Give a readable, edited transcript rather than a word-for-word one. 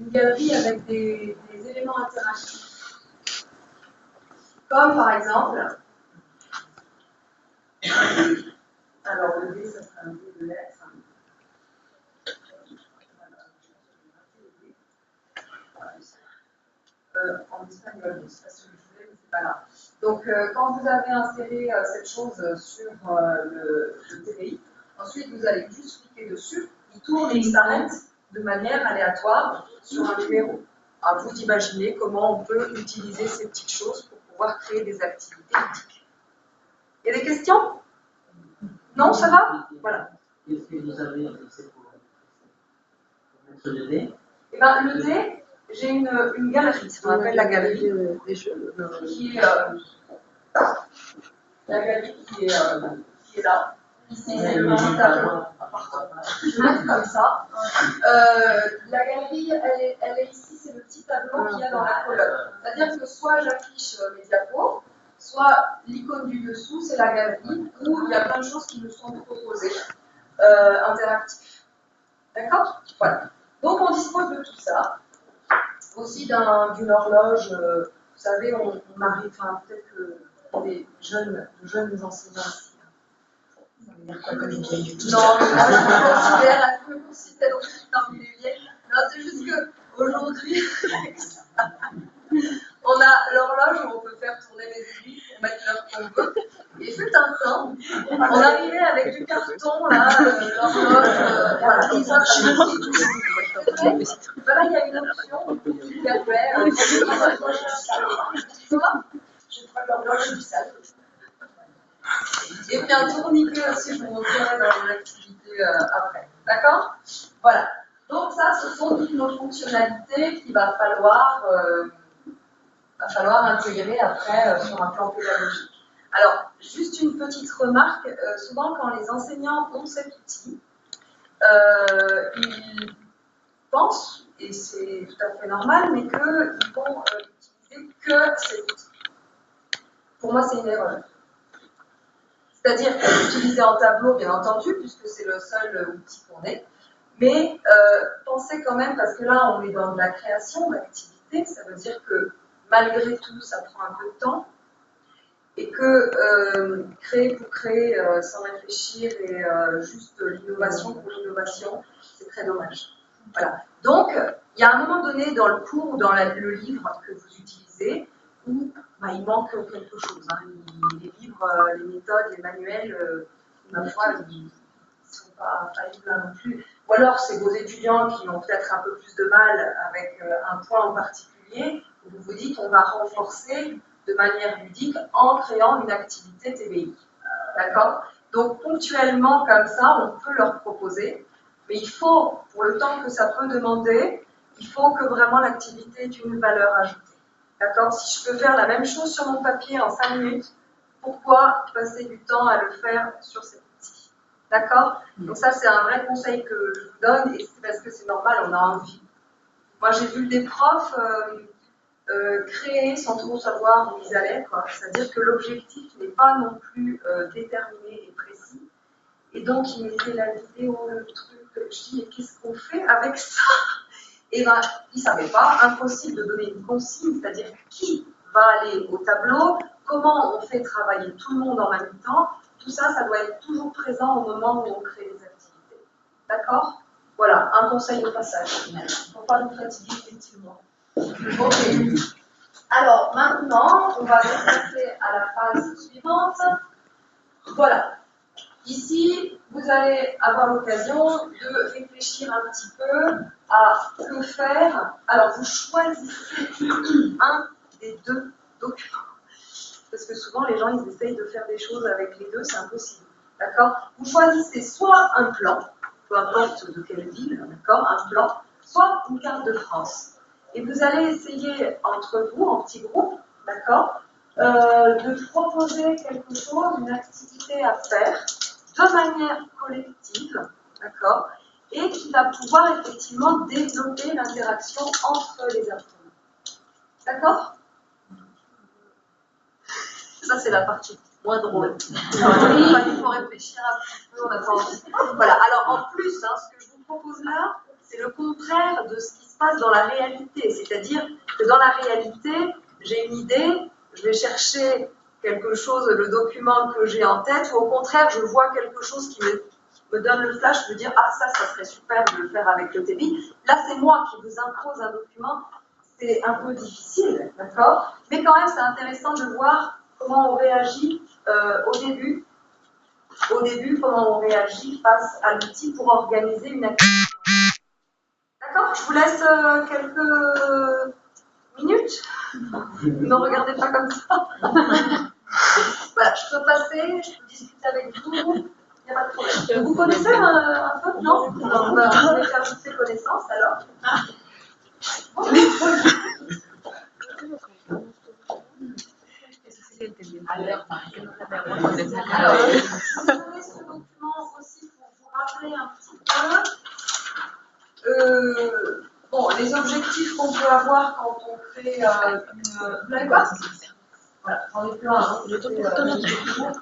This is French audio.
une galerie avec des éléments interactifs. Comme par exemple, alors le dé, ça sera un dé de lettres. En espagnol, je ne sais pas si je voulais, mais c'est pas grave. Donc, quand vous avez inséré cette chose sur le TDI, ensuite vous allez juste cliquer dessus, il tourne et il s'arrête de manière aléatoire sur un numéro. À vous d'imaginer comment on peut utiliser ces petites choses pour pouvoir créer des activités ludiques. Il y a des questions? Non, ça va? Voilà. Qu'est-ce que vous avez fixé pour mettre le dé? Eh bien, le dé, j'ai une galerie, ce qu'on appelle la galerie, qui est la galerie qui est là. Ici, c'est le grand tableau. Je vais mettre comme ça. La galerie, elle est ici, c'est le petit tableau qu'il y a dans la colonne. C'est-à-dire que soit j'affiche mes diapos, soit l'icône du dessous, c'est la galerie, où il y a plein de choses qui nous sont proposées, interactives. D'accord? Voilà. Donc, on dispose de tout ça. Aussi d'une horloge, vous savez, on arrive, enfin, peut-être que des jeunes enseignants ici. Ça veut dire quoi comme une vieille du tout? Non, mais moi, je me considère aussi parmi les vieilles. Non, c'est juste qu'aujourd'hui, on a l'horloge où on peut faire tourner les aiguilles pour mettre l'heure qu'on veut. Et fut un temps, on arrivait avec du carton, là, l'horloge, voilà, ils ont c'est vrai, ben là, il y a une option qui permet, je prends l'horloge du salon. Et puis un tourniquet aussi, je vous montrerai dans les activités après. D'accord? Voilà. Donc ça, ce sont toutes nos fonctionnalités qu'il va falloir intégrer après sur un plan pédagogique. Alors, juste une petite remarque, souvent quand les enseignants ont cet outil, ils pensent, et c'est tout à fait normal, mais qu'ils vont utiliser que cet outil. Pour moi, c'est une erreur. C'est-à-dire qu'on peut l'utiliser en tableau, bien entendu, puisque c'est le seul outil qu'on ait, mais pensez quand même, parce que là, on est dans de la création d'activités, ça veut dire que malgré tout, ça prend un peu de temps, et que créer pour créer sans réfléchir et juste l'innovation pour l'innovation, c'est très dommage. Voilà. Donc, il y a un moment donné dans le cours ou dans le livre que vous utilisez où il manque quelque chose. Hein. Les livres, les méthodes, les manuels, ma foi, ils ne sont pas faillibles non plus. Ou alors, c'est vos étudiants qui ont peut-être un peu plus de mal avec un point en particulier, où vous vous dites on va renforcer de manière ludique en créant une activité TBI. D'accord? Donc, ponctuellement, comme ça, on peut leur proposer, mais il faut, pour le temps que ça peut demander, il faut que vraiment l'activité ait une valeur ajoutée. D'accord? Si je peux faire la même chose sur mon papier en 5 minutes, pourquoi passer du temps à le faire sur cet outil? D'accord? Donc ça, c'est un vrai conseil que je vous donne, et c'est parce que c'est normal, on a envie. Moi, j'ai vu des profs créer sans trop savoir où ils allaient, quoi. C'est-à-dire que l'objectif n'est pas non plus déterminé et précis. Et donc, ils mettaient la vidéo, le truc, je dis, mais qu'est-ce qu'on fait avec ça? Et bien, ils ne savaient pas, impossible de donner une consigne, c'est-à-dire qui va aller au tableau, comment on fait travailler tout le monde en même temps, tout ça, ça doit être toujours présent au moment où on crée les activités. D'accord? Voilà, un conseil au passage. Il ne faut pas nous fatiguer, effectivement. Ok. Alors, maintenant, on va passer à la phase suivante. Voilà. Ici, vous allez avoir l'occasion de réfléchir un petit peu à que faire. Alors, vous choisissez un des deux documents. Parce que souvent, les gens, ils essayent de faire des choses avec les deux, c'est impossible. D'accord? Vous choisissez soit un plan, peu importe de quelle ville, d'accord, un plan, soit une carte de France. Et vous allez essayer entre vous, en petits groupes, d'accord, de proposer quelque chose, une activité à faire, de manière collective, d'accord, et qui va pouvoir effectivement développer l'interaction entre les apprenants. D'accord? Ça, c'est la partie moins drôle. Il faut réfléchir un petit peu, on n'a pas envie. Voilà, alors en plus, ce que je vous propose là, c'est le contraire de ce qui se passe dans la réalité. C'est-à-dire que dans la réalité, j'ai une idée, je vais chercher quelque chose, le document que j'ai en tête, ou au contraire, je vois quelque chose qui me donne le flash, je me dire, ah ça serait super de le faire avec le TBI. Là, c'est moi qui vous impose un document, c'est un peu difficile, d'accord? Mais quand même, c'est intéressant de voir comment on réagit au début, comment on réagit face à l'outil pour organiser une activité. D'accord? Je vous laisse quelques minutes. Ne me regardez pas comme ça. Voilà, je peux passer, je peux discuter avec vous. Il n'y a pas de problème. Vous connaissez un peu? Non? Non, bah, je vais faire toutes ces connaissances alors. Alors, je vais vous donner ce document aussi pour vous rappeler un petit peu. Bon, les objectifs qu'on peut avoir quand on fait une... Vous l'avez pas? Voilà, j'en ai plein. Hein.